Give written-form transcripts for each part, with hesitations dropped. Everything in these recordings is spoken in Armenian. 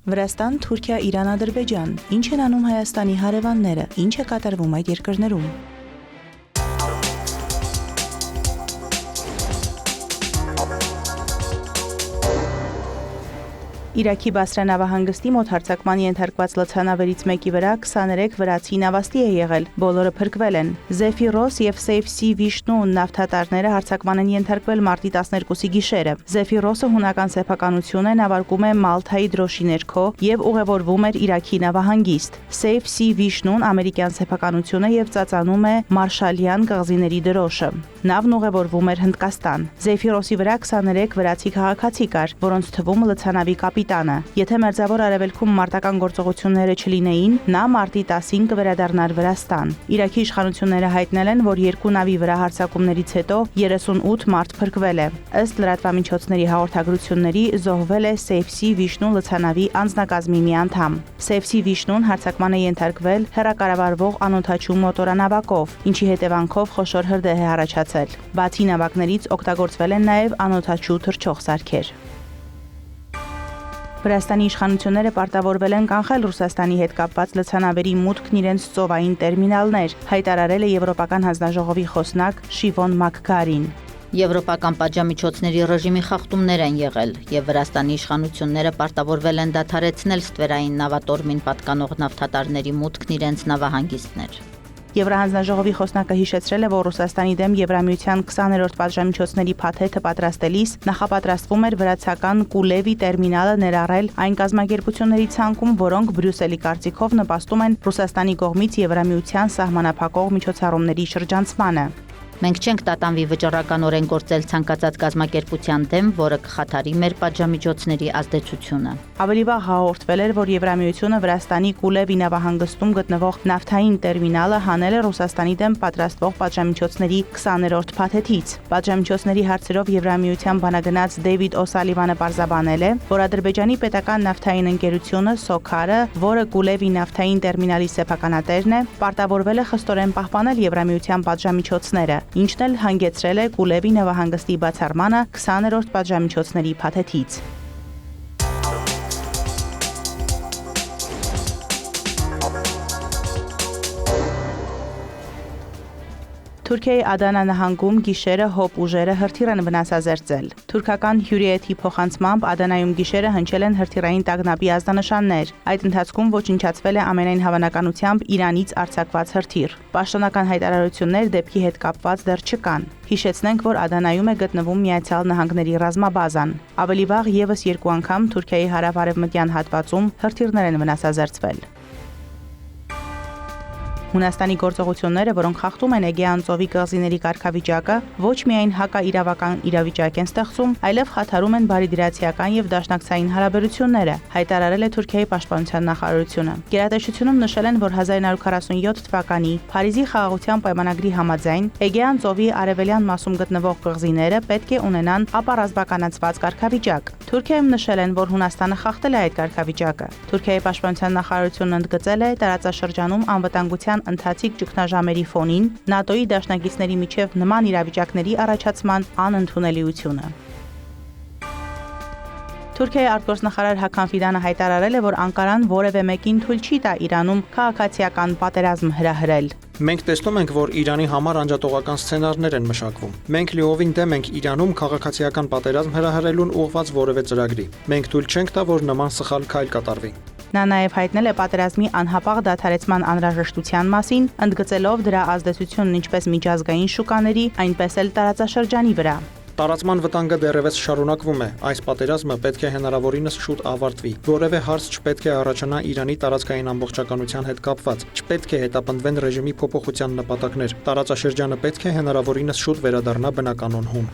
Վրաստան, Թուրքիա, Իրան, Ադրբեջան։ Ինչ են անում Հայաստանի հարևանները, ինչ է կատարվում այդ երկրներում։ Իրաքի Բասրա նավահանգստի մոտ հարձակման ենթարկված լցանավերից մեկի վրա 23 վրացի նավաստի է եղել, բոլորը փրկվել են։ Զեֆիրոս եւ Safe Sea Vishnu նավթատարները հարձակման են ենթարկվել մարտի 12-ի գիշերը։ Զեֆիրոսը հունական սեփականություն է, նավարկում է Մալթայի դրոշի ներքո եւ ուղևորվում էր Իրաքի նավահանգիստ։ Safe Sea Vishnu-ն ամերիկյան սեփականություն է եւ ծածանում է Մարշալյան կղզիների դրոշը։ Նավն ուղևորվում էր Հնդկաստան։ Զեֆիրոսի վրա 23 վրացի քաղաքացի կար, որոնց թվում լցանավի կապիտանը։ Եթե Մերձավոր Արևելքում մարտական գործողությունները չլինեին, նա մարտի 10-ին կվերադառնար Վրաստան։ Իրաքի իշխանությունները հայտնել են, որ երկու նավի վրա հարձակումներից հետո 38 մարդ փրկվել է։ Ըստ լրատվամիջոցների հաղորդագրությունների զոհվել է Safe Sea Vishnu լցանավի անձնակազմի մի անդամ։ Safe Sea Vishnu-ն հարձակման է ենթարկվել հեռակառավարվող անօդաչու մոտորանավակով, ինչի հետևանքով խոշոր հրդեհ է առաջացել։ Բացի նավակներից օգտագործվել են նաև անօդաչու թռչող սարքեր։ Վրաստանի իշխանությունները պարտավորվել են կանխել Ռուսաստանի հետ կապված լցանավերի մուտքն իրենց ծովային տերմինալներ, հայտարարել է Եվրոպական հանձնաժողովի խոսնակ Շիվոն Մակգարին։ Եվրոպական պատժամիջոցների ռեժիմի խախտումներ են եղել, եւ Վրաստանի իշխանությունները պարտավորվել են դադարեցնել ստվերային նավատորմին պատկանող նավթատարների մուտքն իրենց նավահանգիստներ։ Եվրահանձնաժողովի խոսնակը հիշեցրել է, որ Ռուսաստանի դեմ Եվրամիության 20-րդ պատժամիջոցների փաթեթը պատրաստելիս նախապատրաստվում էր վրացական Կուլևի տերմինալը ներառել այն կազմակերպությունների ցանկում, որոնք Բրյուսելի կարծիքով նպաստում են Ռուսաստանի կողմից Եվրամիության սահմանափակող միջոցառումների շրջանցմանը։ Մենք չենք տատանվի վճռականորեն գործել ցանկացած կազմակերպության դեմ, որը կխաթարի մեր պատժամիջոցների ազդեցությունը։ Ավելի վաղ հաղորդվել էր, որ Եվրամիությունը Վրաստանի Կուլևի նավահանգստում գտնվող նավթային տերմինալը հանել է Ռուսաստանի դեմ պատրաստվող պատժամիջոցների 20-րդ փաթեթից։ Պատժամիջոցների հարցերով Եվրամիության բանագնաց Դեյվիդ Օսալիվանը պարզաբանել է, որ Ադրբեջանի պետական նավթային ընկերությունը Սոքարը, որը Կուլևի նավթային տերմինալի սեփականատերն է, պարտավորվել է խստորեն պահպանել Եվրամիության պատժամիջոցները, ինչն էլ հանգեցրել է Կուլևի նավահանգստի բացառմանը 20-րդ պատժամիջոցների փաթեթից։ Թուրքիայի Ադանա նահանգում գիշերը հոպ ուժերը հրթիռ են վնասազերծել։ Թուրքական հյուրիեթի փոխանցմամբ Ադանայում գիշերը հնչել են հրթիռային տագնապի ազդանշաններ։ Այդ ընթացքում ոչնչացվել է ամենայն հավանականությամբ Իրանից արձակված հրթիռ։ Պաշտոնական հայտարարություններ դեպքի հետ կապված դեռ չկան։ Հիշեցնենք, որ Ադանայում է գտնվում Միացյալ Նահանգների ռազմաբազան։ Ավելի վաղ եւս երկու անգամ Թուրքիայի հարավ-արևմտյան հատվածում հրթիռներ են վնասազերծվել։ Հունաստանի գործողությունները, որոնք խախտում են Էգեյան ծովի կղզիների կարգավիճակը, ոչ միայն հակաիրավական իրավիճակ են ստեղծում, այլև խաթարում են բարիդրացիական եւ դաշնակցային հարաբերությունները, հայտարարել է Թուրքիայի պաշտպանության նախարարությունը։ Գերատեսչությունում նշել են, որ 1947 թվականի Փարիզի խաղաղության պայմանագրի համաձայն Էգեյան ծովի արևելյան մասում գտնվող կղզիները պետք է ունենան ապառազմականացված կարգավիճակ։ Թուրքիայում նշել են, որ Հունաստանը խախտել է այդ կարգավիճակը։ Թուրքիայի պաշտպանության նախարարությունն ընդգծել է տարածաշրջանում անվտանգության ընթացիկ ճգնաժամերի ֆոնին ՆԱՏՕ-ի դաշնակիցների միջև նման իրավիճակների առաջացման անընդունելիությունը։ Թուրքիայի արտգործնախարար Հական Ֆիդանը հայտարարել է, որ Անկարան որևէ մեկին թույլ չի տա Իրանում քաղաքացիական պատերազմ հրահրել։ Մենք տեսնում ենք, որ Իրանի համար անջատողական սցենարներ են մշակվում։ Մենք լիովին դեմ ենք Իրանում քաղաքացիական պատերազմ հրահրելուն ուղղված որևէ ծրագրի։ Մենք թույլ չենք տա, որ նման սխալ քայլ կատարվի։ Նա նաև հայտնել է պատերազմի անհապաղ դադարեցման անհրաժեշտության մասին, ընդգծելով դրա ազդեցությունն ինչպես միջազգային շուկաների, այնպես էլ տարածաշրջանի վրա։ Տարածման վտանգը դեռևս շարունակվում է։ Այս պատերազմը պետք է հնարավորինս շուտ ավարտվի։ Որևէ հարց չպետք է առաջանա Իրանի տարածքային ամբողջականության հետ կապված։ Չպետք է հետապնդվեն ռեժիմի փոփոխության նպատակներ։ Տարածաշրջանը պետք է հնարավորինս շուտ վերադառնա բնականոն հուն։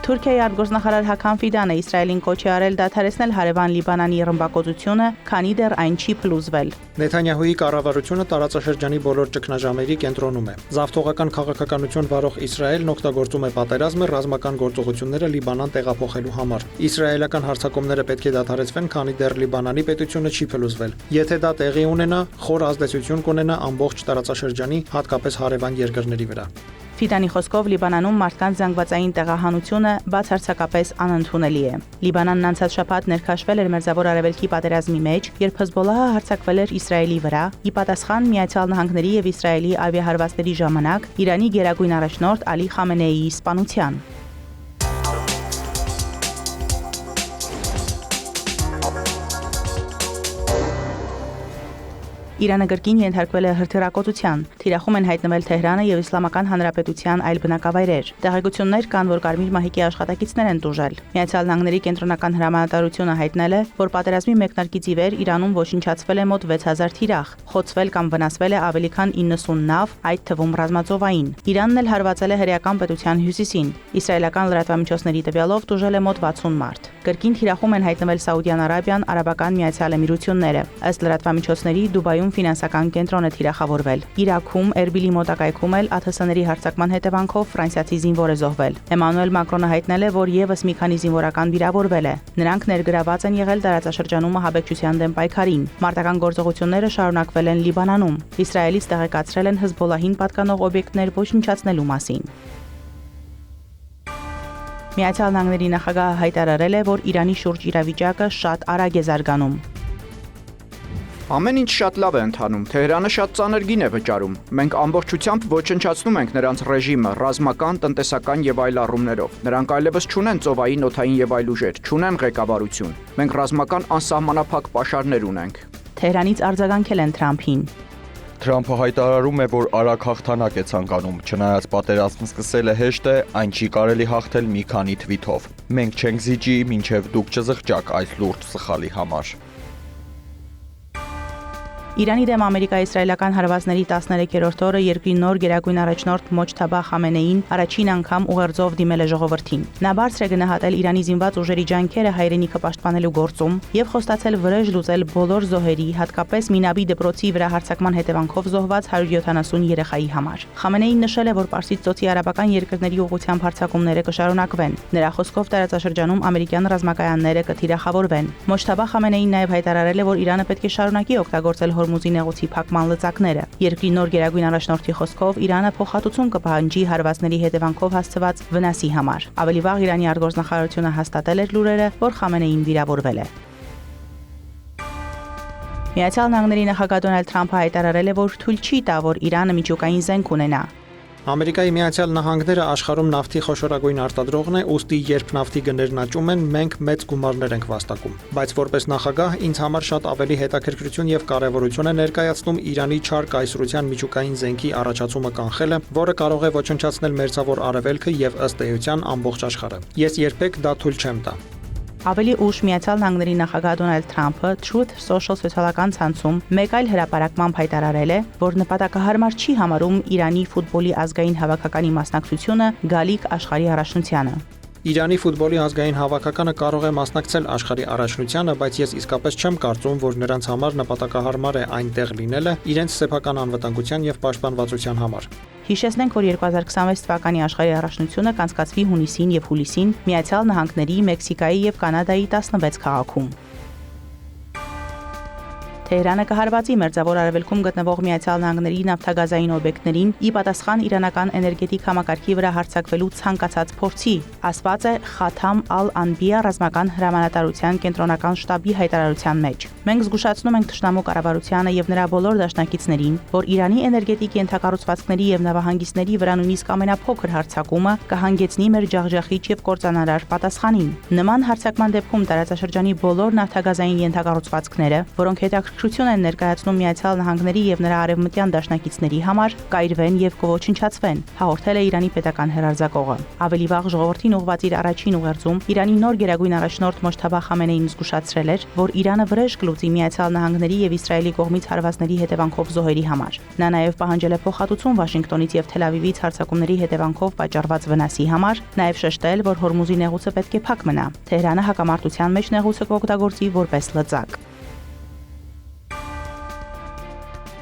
Թուրքիայի արտգործնախարար Հական Ֆիդանը Իսրայելին կոչ է արել դադարեցնել հարևան Լիբանանի ռմբակոծությունը, քանի դեռ այն չի փլուզվել։ Նեթանյահուի կառավարությունը տարածաշրջանի բոլոր ճգնաժամերի կենտրոնում է։ Զավթողական քաղաքականություն վարող Իսրայելն օգտագործում է պատերազմը ռազմական գործողությունները Լիբանան տեղափոխելու համար։ Իսրայելական հարձակումները պետք է դադարեցվեն, քանի դեռ Լիբանանի պետությունը չի փլուզվել։ Եթե դա տեղի ունենա, խոր ազդեցություն կունենա ամբողջ տարածաշրջանի, հատկապես հարևան երկրների վրա։ Ֆիդանի խոսքով Լիբանանում մարդկանց զանգվածային տեղահանությունը բացարձակապես անընդունելի է։ Լիբանանն անցած շաբաթ ներքաշվել էր Մերձավոր Արևելքի պատերազմի մեջ, երբ Հեզբոլլահը հարձակվել էր Իսրայելի վրա, ի պատասխան Միացյալ Նահանգների եւ Իսրայելի ավիահարվածների ժամանակ Իրանի գերագույն առաջնորդ Ալի Խամենեիի սպանության։ Իրանը գրքին ենթարկվել է հրթիռակոծության։ Թիրախում են հայտնվել Թեհրանը եւ Իսլամական Հանրապետության այլ բնակավայրեր։ Տեղեկություններ կան, որ Կարմիր մահիկի աշխատակիցներ են տուժել։ Միացյալ Նահանգների կենտրոնական հրամանատարությունը հայտնել է, որ պատերազմի մեկնարկից ի վեր Իրանում ոչնչացվել է մոտ 6000 թիրախ, խոցվել կամ վնասվել է ավելի քան 90 նավ, այդ թվում ռազմածովային։ Իրանն էլ հարվածել է հրեական պետության հյուսիսին։ Իսրայելական լրատվամիջոցների տվյալով տուժել է մոտ 60 մարդ։ Գրքին թիրախում են հայտնվել Սաուդյան Արաբիան, Արաբական Միացյալ Էմիրությունները։ Ըստ լրատվամիջոցների Դուբայում ֆինանսական կենտրոն է թիրախավորվել։ Իրաքում, Էրբիլի մոտակայքում էլ ԱԹՍ-ների հարձակման հետևանքով ֆրանսիացի զինվոր է զոհվել։ Էմանուել Մակրոնը հայտնել է, որ եւս մի քանի զինվորական վիրավորվել է։ Նրանք ներգրաված են եղել տարածաշրջանում ահաբեկչության դեմ պայքարին։ Մարտական գործողությունները շարունակվել են Լիբանանում։ Իսրայելից տեղեկացրել են Հեզբոլլահին պատկանող օբյեկտներ ոչնչացնելու մասին։ Միացյալ Նահանգների նախագահը հայտարարել է, որ Իրանի շուրջ իրավիճակը շատ արագ է զարգանում։ Ամեն ինչ շատ լավ է ընթանում, Թեհրանը շատ ծանր գին է վճարում։ Մենք ամբողջությամբ ոչնչացնում ենք նրանց ռեժիմը, ռազմական, տնտեսական եւ այլ առումներով։ Նրանք այլևս չունեն ծովային, օդային եւ այլ ուժեր, չունեն ղեկավարություն։ Մենք ռազմական անսահմանափակ պաշարներ ունենք։ Թեհրանից արձագանքել են Թրամփին։ Թրամփը հայտարարում է, որ արագ հաղթանակ է ցանկանում, չնայած պատերազմը սկսելը հեշտ է, այն չի կարելի հաղթել մի քանի թվիթով։ Մենք չենք զիջի, մինչև դուք չզղջաք այս լուրջ սխալի համար։ Իրանի դեմ Ամերիկա-իսրայելական հարվածների 13-րդ օրը երկրի նոր գերագույն առաջնորդ Մոջթաբա Խամենեին առաջին անգամ ուղերձով դիմել է ժողովրդին։ Նա բարձր է գնահատել Իրանի զինված ուժերի ջանքերը հայրենիքը պաշտպանելու գործում եւ խոստացել վրեժ լուծել բոլոր զոհերի, հատկապես Մինաբի դպրոցի վրա հարձակման հետևանքով զոհված 170 երեխայի համար։ Խամենեին նշել է, որ Պարսից ծոցի արաբական երկրների ուղղությամբ հարձակումները կշարունակվեն։ Նրա խոսքով տարածաշրջանում ամերիկյան ռազմակայանները կթիրախավորվեն։ Մոջթաբա Խամենեին նաեւ հայտարարել է, որ Իրանը պետք է շարունակի օգտագործել Հորմուզի նեղուցի փակման լծակները։ Երկրի նոր գերագույն առաջնորդի խոսքով Իրանը փոխհատուցում կպահանջի հարվածների հետևանքով հասցված վնասի համար։ Ավելի վաղ Իրանի արտգործնախարարությունը հաստատել էր լուրերը, որ Խամենեին վիրավորվել է։ Միացյալ Նահանգների նախագահ Դոնալդ Թրամփը հայտարարել է, որ թույլ չի տա, որ Իրանը միջուկային զենք ունենա։ Ամերիկայի Միացյալ Նահանգները աշխարհում նավթի խոշորագույն արտադրողն է, ուստի երբ նավթի գներն աճում են, մենք մեծ գումարներ ենք վաստակում։ Բայց որպես նախագահ ինձ համար շատ ավելի հետաքրքրություն եւ կարեւորություն է ներկայացնում Իրանի չար կայսրության միջուկային զենքի առաջացումը կանխելը, որը կարող է ոչնչացնել Մերձավոր Արևելքը եւ ըստ էության ամբողջ աշխարհը։ Ես երբեք դա թույլ չեմ տա։ Ավելի ուշ Միացյալ Նահանգների նախագահ Դոնալդ Թրամփը Truth Social սոցիալական ցանցում մեկ այլ հրապարակմամբ հայտարարել է, որ նպատակահարմար չի համարում Իրանի ֆուտբոլի ազգային հավաքականի մասնակցությունը գալիք աշխարհի առաջնությանը։ Իրանի ֆուտբոլի ազգային հավաքականը կարող է մասնակցել աշխարհի առաջնությանը, բայց ես իսկապես չեմ կարծում, որ նրանց համար նպատակահարմար է այնտեղ լինելը իրենց սեփական անվտանգության եւ պաշտպանվածության համար։ Հիշեցնենք, որ 2026 թվականի աշխարհի առաջնությունը կանցկացվի հունիսին եւ հուլիսին Միացյալ Նահանգների, Մեքսիկայի եւ Կանադայի 16 քաղաքում։ Թեհրանը կհարվածի Մերձավոր Արևելքում գտնվող Միացյալ Նահանգների նավթագազային օբյեկտներին ի պատասխան իրանական էներգետիկ համակարգի վրա հարձակվելու ցանկացած փորձի, ասված է Խաթամ Ալ-Անբիա ռազմական հրամանատարության կենտրոնական շտաբի հայտարարության մեջ։ Մենք զգուշացնում ենք թշնամու կառավարությանը եւ նրա բոլոր դաշնակիցներին, որ Իրանի էներգետիկ ենթակառուցվածքների եւ նավահանգիստների վրա նույնիսկ ամենափոքր հարձակումը կհանգեցնի մեր ջախջախիչ եւ կործանարար պատասխանին։ Նման հարձակման դեպքում տարածաշրջանի բոլոր նավթագազային ենթակառուցվածքները, որոնք հետաքրքրություն են ներկայացնում Միացյալ Նահանգների եւ նրա արևմտյան դաշնակիցների համար, կայրվեն եւ կոչնչացվեն, հաղորդել է Իրանի պետական հերարձակողը։ Ավելի վաղ ժողովրդին ուղղված իր առաջին ուղերձում Իրանի նոր գերագույն առաջնորդ Մոջթաբա Խամենեին զգուշացրել էր, որ Իրանը վրեժ կլուծի Միացյալ Նահանգների եւ Իսրայելի կողմից հարվածների հետևանքով զոհերի համար։ Նա նաեւ պահանջել է փոխհատուցում Վաշինգտոնից եւ Թել Ավիվից հարձակումների հետևանքով պատճառված վնասի համար, նաեւ շեշտել, որ Հորմուզի նեղուցը պետք է փակ մնա։ Թեհրանը հակամարտության մեջ նեղուցը կօգտագործի որպես լծակ։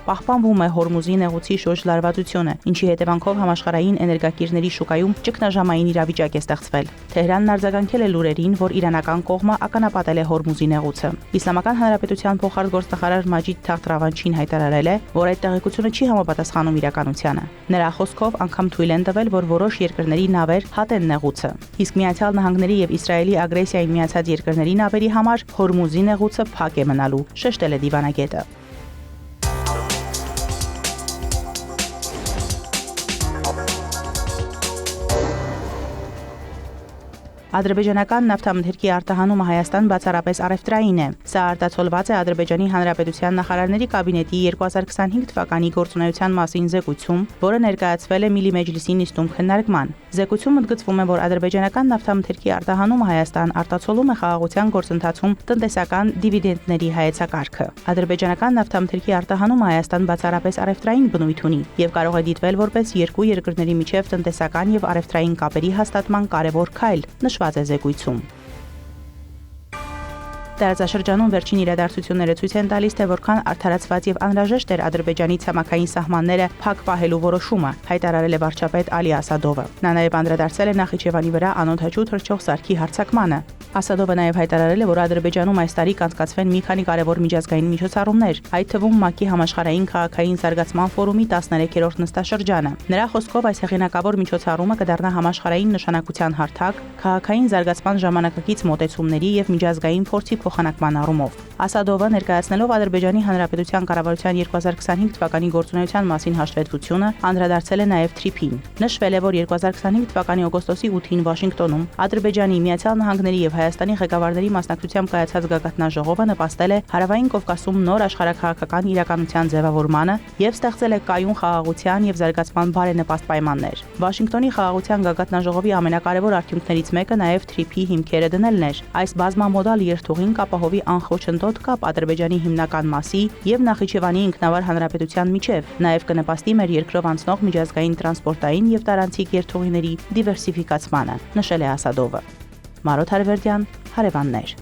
պահպանվում է Հորմուզի նեղուցի շուրջ լարվածությունը, ինչի հետևանքով համաշխարհային էներգակիրների շուկայում ճգնաժամային իրավիճակ է ստեղծվել։ Թեհրանն արձագանքել է լուրերին, որ իրանական կողմը ականապատել է Հորմուզի նեղուցը։ Իսլամական Հանրապետության փոխարտգործնախարար Մաջիդ Թախտ Ռավանչին հայտարարել է, որ այդ տեղեկությունը չի համապատասխանում իրականությանը։ Նրա խոսքով անգամ թույլ են տվել, որ որոշ երկրների նավեր հատեն նեղուցը։ Իսկ Միացյալ Նահանգների եւ Իսրայելի ագրեսիային միացած երկրների նավերի համար Հորմուզի նեղուցը փակ է մնալու, շեշտել է դիվանագետը։ Ադրբեջանական նավթամթերքի արտահանումը Հայաստան բացառապես առևտրային է։ Սա արտացոլված է Ադրբեջանի Հանրապետության նախարարների կաբինետի 2025 թվականի գործունեության մասին զեկույցում, որը ներկայացվել է Միլի Մեջլիսի նիստում քննարկման։ Զեկույցում ընդգծվում է, որ ադրբեջանական նավթամթերքի արտահանումը Հայաստան արտացոլում է խաղաղության գործընթացում տնտեսական դիվիդենդների հայեցակարգը։ Ադրբեջանական նավթամթերքի արտահանումը Հայաստան բացառապես առևտրային բնույթ ունի եւ կարող է դիտվել որպես երկու երկրների միջև տնտեսական եւ առևտրային կապերի հաստատման կարևոր քայլ, նշված է զեկույցում։ Տարածաշրջանում վերջին իրադարձությունները ցույց են տալիս, թե որքան արդարացված եւ անհրաժեշտ էր Ադրբեջանի ցամաքային սահմանները փակ պահելու որոշումը, հայտարարել է վարչապետ Ալի Ասադովը։ Նա նաեւ անդրադարձել է Նախիջևանի վրա անօդաչու թռչող սարքի հարձակմանը։ Ասադովը նաեւ հայտարարել է, որ Ադրբեջանում այս տարի կանցկացվեն մի քանի կարևոր միջազգային միջոցառումներ, այդ թվում ՄԱԿ-ի համաշխարհային քաղաքային զարգացման ֆորումի 13-րդ նստաշրջանը։ Նրա խոսքով այս հեղինակավոր միջոցառումը կդառնա համաշխարհային նշանակության հարթակ, քաղաքային զարգացման ժամանակակից մոտեցումների եւ միջազգային փորձի փոխանակման առումով։ Ասադովը ներկայացնելով Ադրբեջանի Հանրապետության կառավարության 2025 թվականի գործունեության մասին հաշվետվությունը, անդրադարձել է նաեւ TRIP-ին։ Նշվել է, որ 2025 թվականի օգոստոսի 8-ին Վաշինգտոնում Ադրբեջանի, Միացյալ Նահանգների եւ Հայաստանի ղեկավարների մասնակցությամբ կայացած գագաթնաժողովը նպաստել է Հարավային Կովկասում նոր աշխարհաքաղաքական իրականության ձևավորմանը եւ ստեղծել է կայուն խաղաղության եւ զարգացման բարենպաստ պայմաններ։ Վաշինգտոնի խաղաղության գագաթնաժողովի ամենակարևոր արդյունքներից մեկը նաեւ TRIP-ի հիմքերը դնելն էր։ Այս բազմամոդալ երթուղին կապահովի անխոչնդոտ կապ Ադրբեջանի հիմնական մասի եւ Նախիջևանի ինքնավար հանրապետության միջև, նաեւ կնպաստի մեր երկրով անցնող միջազգային տրանսպորտային եւ տարանցիկ երթուղիների դիվերսիֆիկացմանը, նշել է Ասադովը։ Մարոթ Հարվերդյան, Հարևաններ։